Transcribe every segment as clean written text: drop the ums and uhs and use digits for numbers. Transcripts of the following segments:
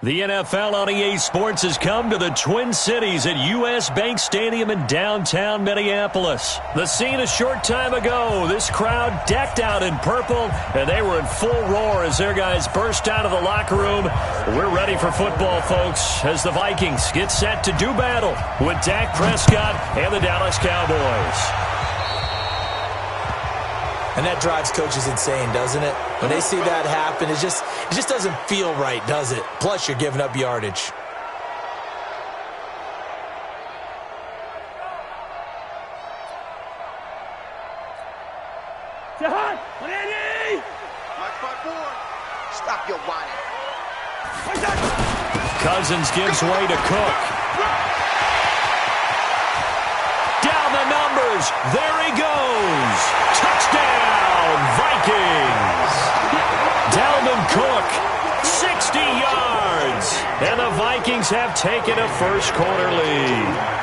The NFL on EA Sports has come to the Twin Cities at U.S. Bank Stadium in downtown Minneapolis. The scene a short time ago, this crowd decked out in purple, and they were in full roar as their guys burst out of the locker room. We're ready for football, folks, as the Vikings get set to do battle with Dak Prescott and the Dallas Cowboys. And that drives coaches insane, doesn't it? When they see that happen, it just doesn't feel right, does it? Plus, you're giving up yardage. Stop your whining. Cousins gives way to Cook. Down the numbers. There he goes. Touchdown, Vikings. Dalvin Cook, 60 yards. And the Vikings have taken a first-quarter lead.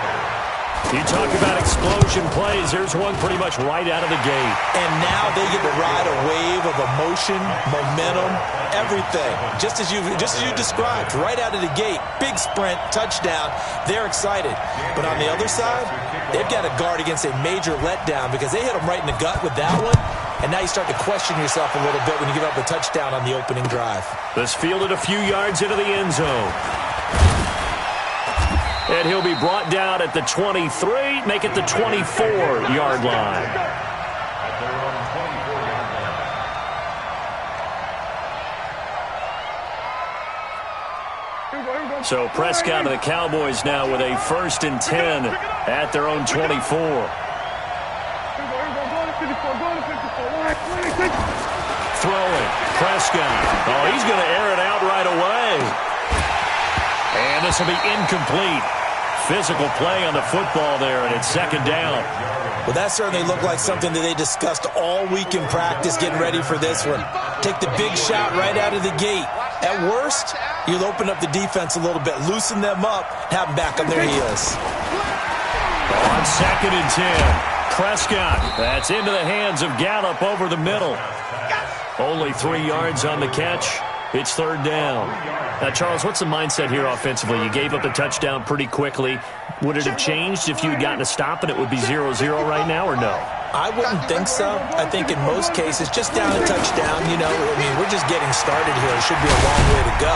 You talk about explosion plays. There's one pretty much right out of the gate. And now they get to ride a wave of emotion, momentum, everything. Just as you described, right out of the gate. Big sprint, touchdown. They're excited. But on the other side, they've got to guard against a major letdown because they hit them right in the gut with that one. And now you start to question yourself a little bit when you give up a touchdown on the opening drive. This fielded a few yards into the end zone. And he'll be brought down at the 23, make it the 24-yard line. So Prescott and the Cowboys now with a 1st and 10 at their own 24. Throwing. Prescott. Oh, he's going to air it out right away. And this will be incomplete. Physical play on the football there, and it's 2nd down. Well, that certainly looked like something that they discussed all week in practice, getting ready for this one. Take the big shot right out of the gate. At worst, you'll open up the defense a little bit, loosen them up, have them back on their heels. On 2nd and 10, Prescott. That's into the hands of Gallup over the middle. Only 3 yards on the catch. It's 3rd down. Now, Charles, what's the mindset here offensively? You gave up the touchdown pretty quickly. Would it have changed if you had gotten a stop and it would be 0-0 right now, or no? I wouldn't think so. I think in most cases, just down a touchdown, we're just getting started here. It should be a long way to go.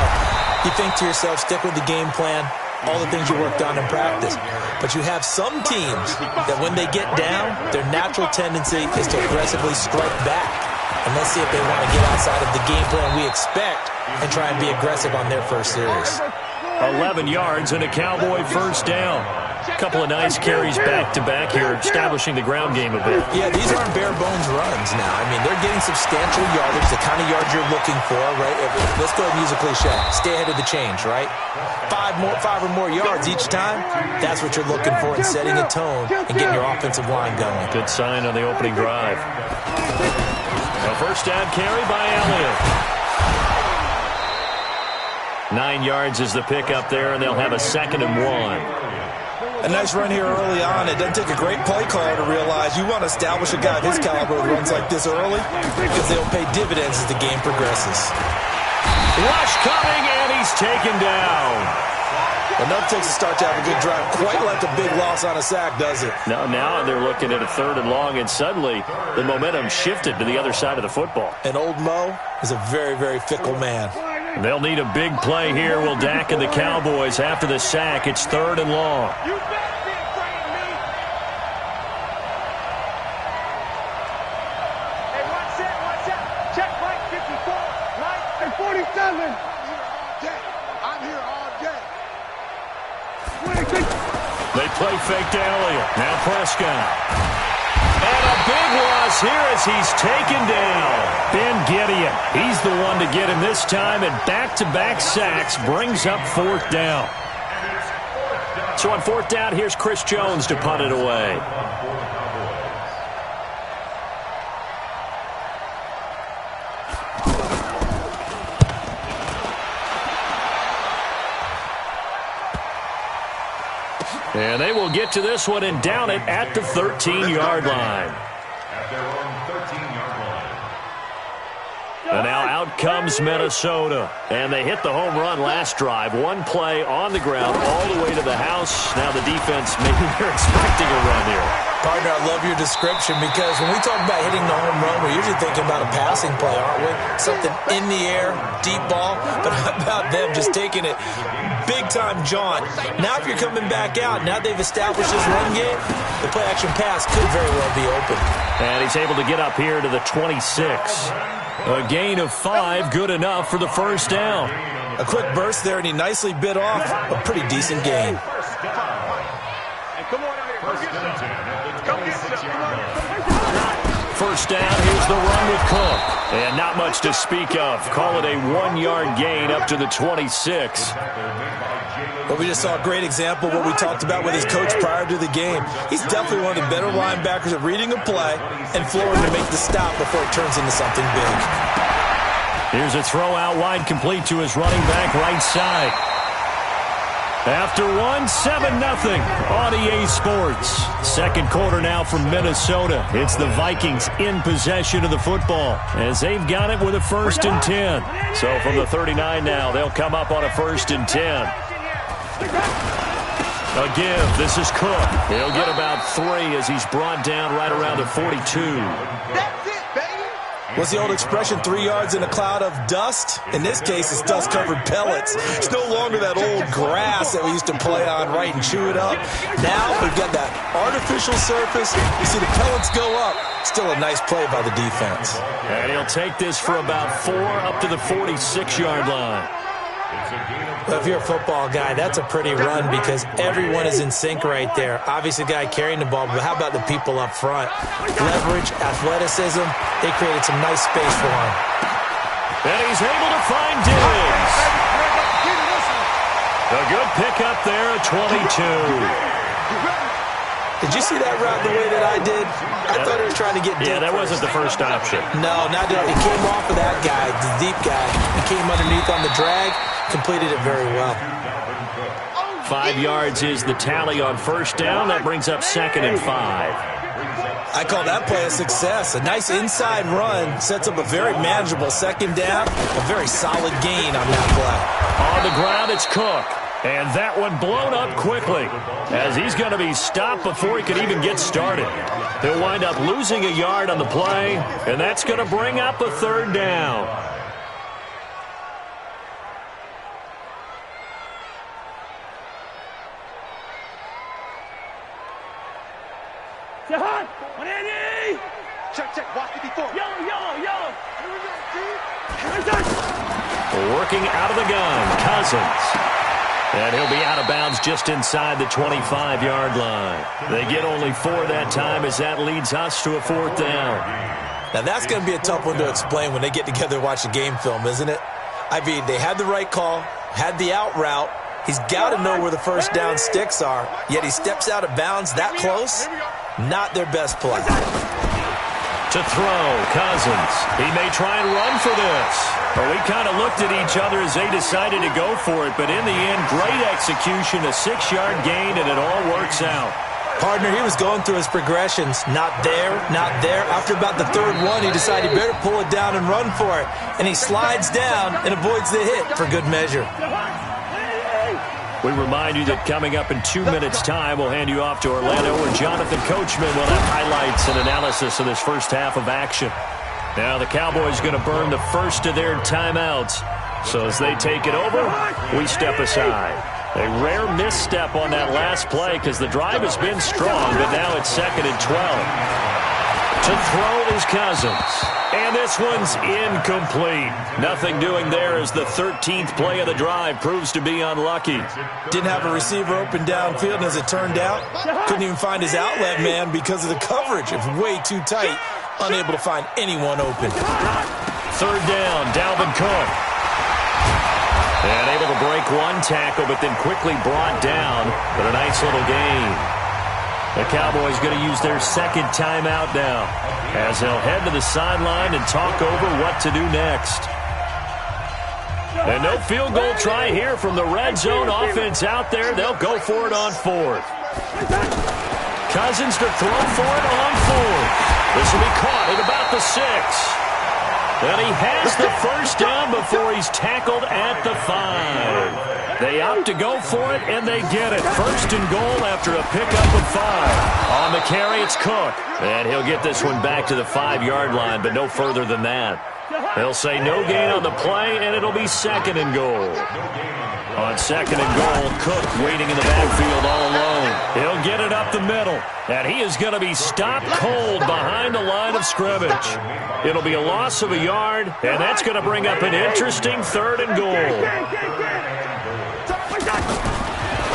You think to yourself, stick with the game plan, all the things you worked on in practice. But you have some teams that when they get down, their natural tendency is to aggressively strike back. And let's see if they want to get outside of the game plan we expect and try and be aggressive on their first series. 11 yards and a Cowboy 1st down. A couple of nice carries back-to-back here, establishing the ground game a bit. Yeah, these aren't bare-bones runs now. I mean, they're getting substantial yardage, the kind of yards you're looking for, right? Let's go ahead and use a cliche. Stay ahead of the change, right? 5 or more yards each time, that's what you're looking for in setting a tone and getting your offensive line going. Good sign on the opening drive. A 1st down carry by Elliott. 9 yards is the pickup there, and they'll have a 2nd and 1. A nice run here early on. It doesn't take a great play caller to realize you want to establish a guy of his caliber who runs like this early because they'll pay dividends as the game progresses. Rush coming, and he's taken down. Enough takes a start to have a good drive. Quite like a big loss on a sack, does it? Now they're looking at a 3rd and long, and suddenly the momentum shifted to the other side of the football. And old Mo is a very, very fickle man. They'll need a big play here. Will Dak and the Cowboys after the sack. It's 3rd and long. You better be afraid of me. Hey, watch out. Check right 54, right and 47. I'm here all day. They play fake to Elliott. Now Prescott. And a big loss here as he's taken down. Ben Gideon. He's the one to get him this time, and back-to-back sacks brings up 4th down. So on 4th down, here's Chris Jones to punt it away. And they will get to this one and down it at the 13-yard line. At their own 13-yard line. And now out comes Minnesota. And they hit the home run last drive. One play on the ground all the way to the house. Now the defense, maybe they're expecting a run here. Partner, I love your description because when we talk about hitting the home run, we're usually thinking about a passing play, aren't we? Something in the air, deep ball. But how about them just taking it big-time jaunt? Now if you're coming back out, now they've established this run game, the play-action pass could very well be open. And he's able to get up here to the 26. A gain of 5, good enough for the first down. A quick burst there, and he nicely bit off a pretty decent gain. First down, here's the run with Cook. And not much to speak of. Call it a 1-yard gain up to the 26. But we just saw a great example of what we talked about with his coach prior to the game. He's definitely one of the better linebackers at reading a play and flooring to make the stop before it turns into something big. Here's a throw out wide, complete to his running back right side. After 7-0 on EA Sports. Second quarter now from Minnesota. It's the Vikings in possession of the football as they've got it with a 1st and 10. So from the 39 now, they'll come up on a 1st and 10. A give. This is Cook. He'll get about 3 as he's brought down right around the 42. That's it, baby. What's the old expression, 3 yards in a cloud of dust? In this case, it's dust-covered pellets. It's no longer that old grass that we used to play on, right, and chew it up. Now we've got that artificial surface. You see the pellets go up. Still a nice play by the defense. And he'll take this for about 4 up to the 46-yard line. Well, if you're a football guy, that's a pretty run because everyone is in sync right there. Obviously, the guy carrying the ball, but how about the people up front? Leverage, athleticism, they created some nice space for him. And he's able to find Diggs. A good pickup there at 22. Did you see that route the way that I did? I thought he was trying to get deep. Yeah, that wasn't the first option. No, not that. It came off of that guy, the deep guy. He came underneath on the drag, completed it very well. 5 yards is the tally on first down. That brings up 2nd and 5. I call that play a success. A nice inside run sets up a very manageable 2nd down. A very solid gain on that play. On the ground, it's Cook. And that one blown up quickly as he's going to be stopped before he can even get started. He'll wind up losing a yard on the play, and that's going to bring up a 3rd down. Check, watch 54. Yellow. Working out of the gun, Cousins. And he'll be out of bounds just inside the 25-yard line. They get only 4 that time as that leads us to a 4th down. Now, that's going to be a tough one to explain when they get together and watch the game film, isn't it? I mean, they had the right call, had the out route. He's got to know where the first down sticks are, yet he steps out of bounds that close. Not their best play. To throw, Cousins. He may try and run for this. But we kind of looked at each other as they decided to go for it. But in the end, great execution, a 6-yard gain, and it all works out. Partner, he was going through his progressions. Not there, not there. After about the 3rd one, he decided he better pull it down and run for it. And he slides down and avoids the hit for good measure. We remind you that coming up in 2 minutes' time, we'll hand you off to Orlando, where Jonathan Coachman will have highlights and analysis of this first half of action. Now the Cowboys going to burn the first of their timeouts. So as they take it over, we step aside. A rare misstep on that last play because the drive has been strong, but now it's 2nd and 12. To throw is Cousins. And this one's incomplete. Nothing doing there as the 13th play of the drive proves to be unlucky. Didn't have a receiver open downfield, and as it turned out, couldn't even find his outlet man because of the coverage. It's way too tight. Unable to find anyone open. 3rd down, Dalvin Cook. And able to break one tackle, but then quickly brought down. But a nice little gain. The Cowboys going to use their 2nd timeout now as they'll head to the sideline and talk over what to do next. And no field goal try here from the red zone offense out there. They'll go for it on 4th. Cousins to throw for it on 4th. This will be caught at about the 6. And he has the first down before he's tackled at the 5. They opt to go for it, and they get it. First and goal after a pickup of 5. On the carry, it's Cook. And he'll get this one back to the 5-yard line, but no further than that. They'll say no gain on the play, and it'll be second and goal. On second and goal, Cook waiting in the backfield all alone. He'll get it up the middle, and he is going to be stopped cold behind the line of scrimmage. It'll be a loss of a yard, and that's going to bring up an interesting third and goal.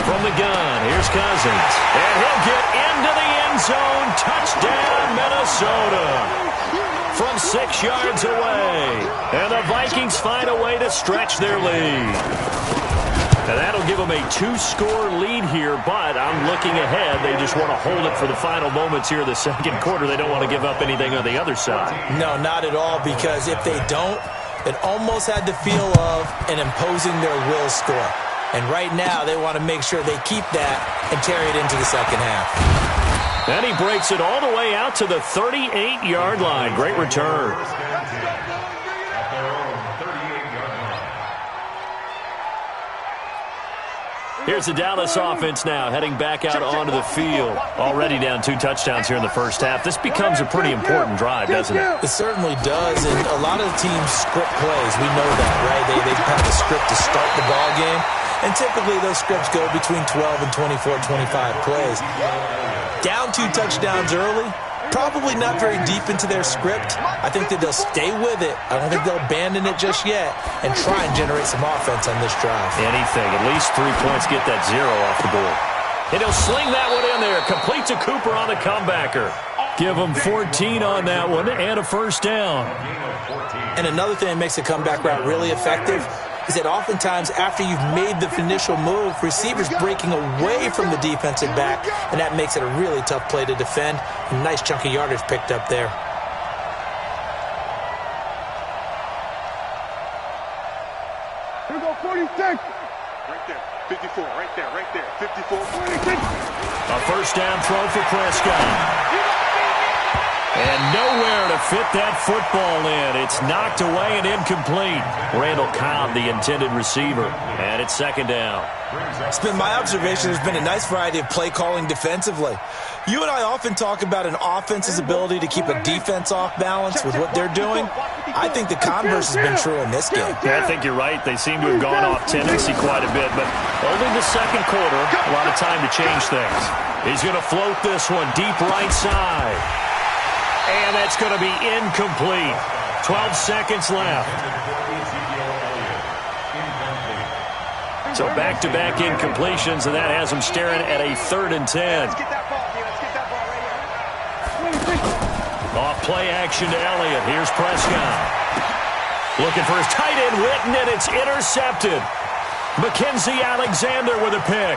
From the gun, here's Cousins, and he'll get into the end zone. Touchdown, Minnesota. From 6 yards away, and the Vikings find a way to stretch their lead. And that'll give them a 2-score lead here, but I'm looking ahead. They just want to hold it for the final moments here in the second quarter. They don't want to give up anything on the other side. No, not at all, because if they don't, it almost had the feel of an imposing their will score. And right now, they want to make sure they keep that and carry it into the second half. And he breaks it all the way out to the 38-yard line. Great return. Here's the Dallas offense now, heading back out onto the field. Already down 2 touchdowns here in the first half. This becomes a pretty important drive, doesn't it? It certainly does, and a lot of teams script plays. We know that, right? They have a script to start the ball game, and typically those scripts go between 12 and 24, 25 plays. Down 2 touchdowns early, probably not very deep into their script. I think that they'll stay with it. I don't think they'll abandon it just yet and try and generate some offense on this drive. Anything. At least 3 points, get that 0 off the board. And he'll sling that one in there. Complete to Cooper on the comebacker. Give him 14 on that one and a first down. And another thing that makes a comeback route really effective is that oftentimes after you've made the initial move, receivers breaking away from the defensive back, and that makes it a really tough play to defend. A nice chunk of yardage picked up there. Here we go, 46. Right there, 54, right there, 54, 46. A first down throw for Prescott. And nowhere to fit that football in. It's knocked away and incomplete. Randall Cobb, the intended receiver. And it's second down. It's been my observation there's been a nice variety of play calling defensively. You and I often talk about an offense's ability to keep a defense off balance with what they're doing. I think the converse has been true in this game. Yeah, I think you're right. They seem to have gone off tendency quite a bit, but only the second quarter, a lot of time to change things. He's going to float this one deep right side. And that's going to be incomplete. 12 seconds left. So back-to-back incompletions, and that has them staring at a 3rd and 10. Off play action to Elliott. Here's Prescott. Looking for his tight end, Witten, and it's intercepted. Mackenzie Alexander with a pick.